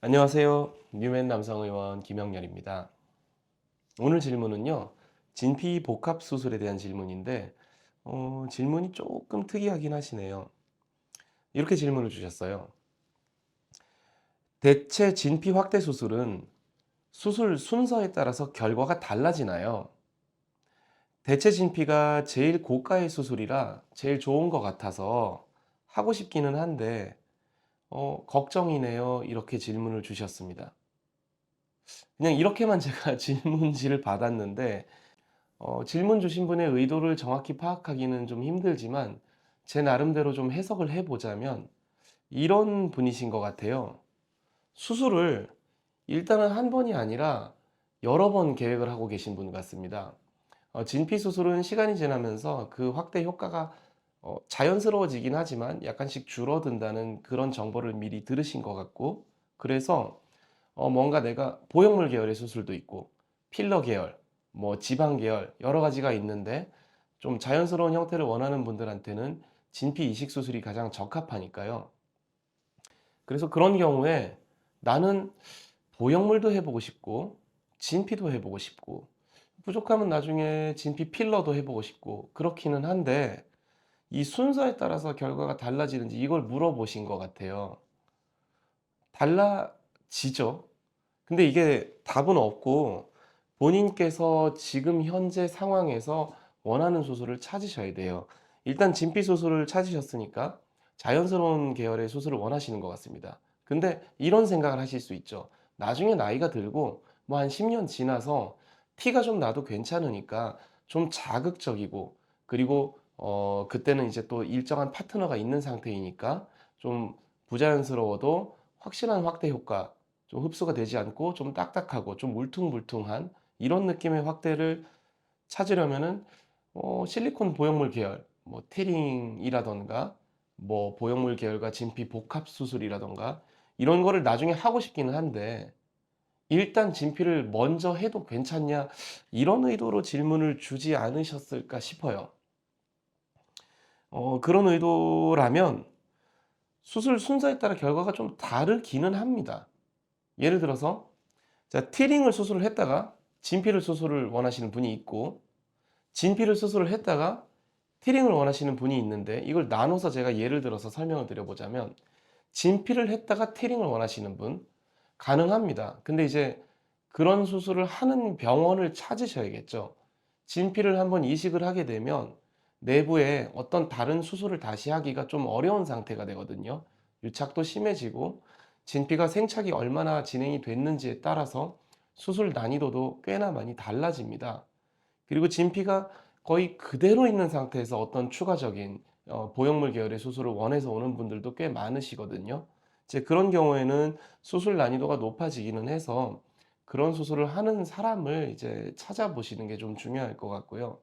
안녕하세요. 뉴맨 남성의원 김영렬입니다. 오늘 질문은요, 진피 복합 수술에 대한 질문인데, 질문이 조금 특이하긴 하시네요. 이렇게 질문을 주셨어요. 대체 진피 확대 수술은 수술 순서에 따라서 결과가 달라지나요? 대체 진피가 제일 고가의 수술이라 제일 좋은 것 같아서 하고 싶기는 한데, 걱정이네요. 이렇게 질문을 주셨습니다. 그냥 이렇게만 제가 질문지를 받았는데, 질문 주신 분의 의도를 정확히 파악하기는 좀 힘들지만 제 나름대로 좀 해석을 해 보자면 이런 분이신 것 같아요. 수술을 일단은 한 번이 아니라 여러 번 계획을 하고 계신 분 같습니다. 진피 수술은 시간이 지나면서 그 확대 효과가 자연스러워지긴 하지만 약간씩 줄어든다는 그런 정보를 미리 들으신 것 같고, 그래서 뭔가 내가 보형물 계열의 수술도 있고 필러 계열, 뭐 지방 계열 여러 가지가 있는데 좀 자연스러운 형태를 원하는 분들한테는 진피 이식 수술이 가장 적합하니까요. 그래서 그런 경우에 나는 보형물도 해보고 싶고 진피도 해보고 싶고 부족하면 나중에 진피 필러도 해보고 싶고 그렇기는 한데 이 순서에 따라서 결과가 달라지는지 이걸 물어보신 것 같아요. 달라지죠. 근데 이게 답은 없고 본인께서 지금 현재 상황에서 원하는 수술을 찾으셔야 돼요. 일단 진피 수술을 찾으셨으니까 자연스러운 계열의 수술을 원하시는 것 같습니다. 근데 이런 생각을 하실 수 있죠. 나중에 나이가 들고 뭐 한 10년 지나서 티가 좀 나도 괜찮으니까 좀 자극적이고, 그리고 그때는 이제 또 일정한 파트너가 있는 상태이니까 좀 부자연스러워도 확실한 확대 효과, 좀 흡수가 되지 않고 좀 딱딱하고 좀 울퉁불퉁한 이런 느낌의 확대를 찾으려면은 실리콘 보형물 계열, 뭐 티링이라던가 뭐 보형물 계열과 진피 복합 수술이라던가 이런 거를 나중에 하고 싶기는 한데 일단 진피를 먼저 해도 괜찮냐, 이런 의도로 질문을 주지 않으셨을까 싶어요. 그런 의도라면 수술 순서에 따라 결과가 좀 다르기는 합니다. 예를 들어서 자, 티링을 수술을 했다가 진피를 수술을 원하시는 분이 있고, 진피를 수술을 했다가 티링을 원하시는 분이 있는데, 이걸 나눠서 제가 예를 들어서 설명을 드려보자면 진피를 했다가 티링을 원하시는 분 가능합니다. 근데 이제 그런 수술을 하는 병원을 찾으셔야겠죠. 진피를 한번 이식을 하게 되면 내부에 어떤 다른 수술을 다시 하기가 좀 어려운 상태가 되거든요. 유착도 심해지고 진피가 생착이 얼마나 진행이 됐는지에 따라서 수술 난이도도 꽤나 많이 달라집니다. 그리고 진피가 거의 그대로 있는 상태에서 어떤 추가적인 보형물 계열의 수술을 원해서 오는 분들도 꽤 많으시거든요. 이제 그런 경우에는 수술 난이도가 높아지기는 해서 그런 수술을 하는 사람을 이제 찾아보시는 게 좀 중요할 것 같고요.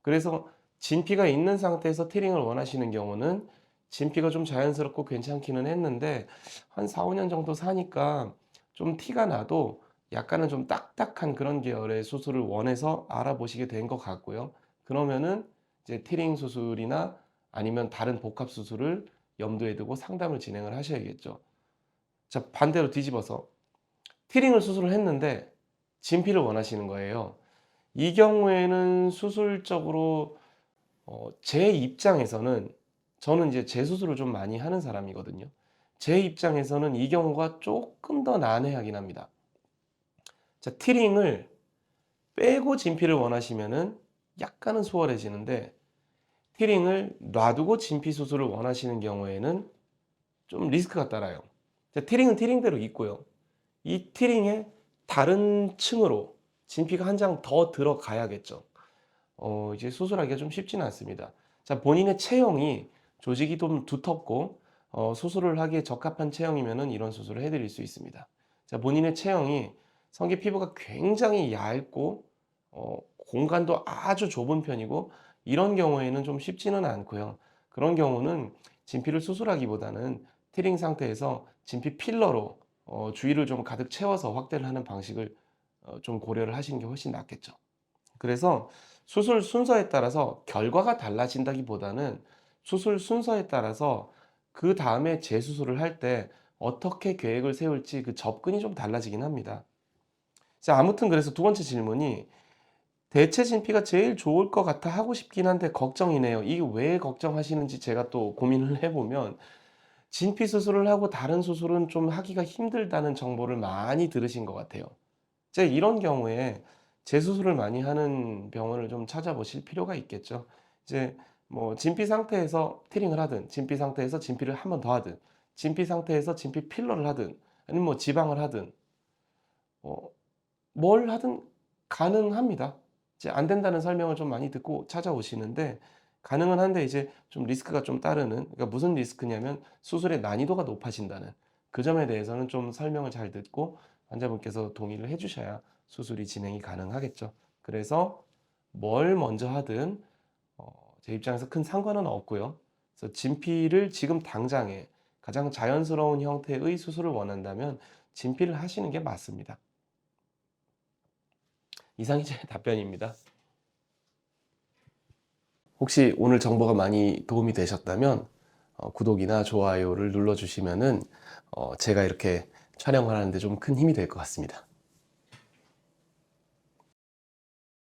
그래서 진피가 있는 상태에서 티링을 원하시는 경우는 진피가 좀 자연스럽고 괜찮기는 했는데 한 4-5년 정도 사니까 좀 티가 나도 약간은 좀 딱딱한 그런 계열의 수술을 원해서 알아보시게 된 것 같고요. 그러면은 이제 티링 수술이나 아니면 다른 복합 수술을 염두에 두고 상담을 진행을 하셔야겠죠. 자, 반대로 뒤집어서 티링을 수술을 했는데 진피를 원하시는 거예요. 이 경우에는 수술적으로 제 입장에서는, 저는 이제 재수술을 좀 많이 하는 사람이거든요. 제 입장에서는 이 경우가 조금 더 난해하긴 합니다. 자, 티링을 빼고 진피를 원하시면은 약간은 수월해지는데 티링을 놔두고 진피 수술을 원하시는 경우에는 좀 리스크가 따라요. 자, 티링은 티링대로 있고요. 이 티링에 다른 층으로 진피가 한 장 더 들어가야겠죠. 이제 수술하기가 좀 쉽지는 않습니다. 자, 본인의 체형이 조직이 좀 두텁고 수술을 하기에 적합한 체형이면은 이런 수술을 해 드릴 수 있습니다. 자, 본인의 체형이 성기 피부가 굉장히 얇고 공간도 아주 좁은 편이고 이런 경우에는 좀 쉽지는 않고요. 그런 경우는 진피를 수술하기보다는 티링 상태에서 진피 필러로 주위를 좀 가득 채워서 확대를 하는 방식을 좀 고려를 하시는 게 훨씬 낫겠죠. 그래서 수술 순서에 따라서 결과가 달라진다기보다는 수술 순서에 따라서 그다음에 재수술을 할 때 어떻게 계획을 세울지 그 접근이 좀 달라지긴 합니다. 자, 아무튼 그래서 두 번째 질문이 대체 진피가 제일 좋을 것 같아 하고 싶긴 한데 걱정이네요. 이게 왜 걱정하시는지 제가 또 고민을 해보면 진피 수술을 하고 다른 수술은 좀 하기가 힘들다는 정보를 많이 들으신 것 같아요. 이제 이런 경우에 재수술을 많이 하는 병원을 좀 찾아보실 필요가 있겠죠. 이제 뭐 진피 상태에서 티링을 하든, 진피 상태에서 진피를 한 번 더 하든, 진피 상태에서 진피 필러를 하든, 아니면 뭐 지방을 하든, 어, 뭘 하든 가능합니다. 이제 안 된다는 설명을 좀 많이 듣고 찾아오시는데 가능은 한데 이제 좀 리스크가 좀 따르는, 그러니까 무슨 리스크냐면 수술의 난이도가 높아진다는 그 점에 대해서는 좀 설명을 잘 듣고 환자분께서 동의를 해 주셔야 수술이 진행이 가능하겠죠. 그래서 뭘 먼저 하든 제 입장에서 큰 상관은 없고요. 그래서 진피를 지금 당장에 가장 자연스러운 형태의 수술을 원한다면 진피를 하시는 게 맞습니다. 이상이 제 답변입니다. 혹시 오늘 정보가 많이 도움이 되셨다면 구독이나 좋아요를 눌러주시면은 제가 이렇게 촬영을 하는데 좀 큰 힘이 될 것 같습니다.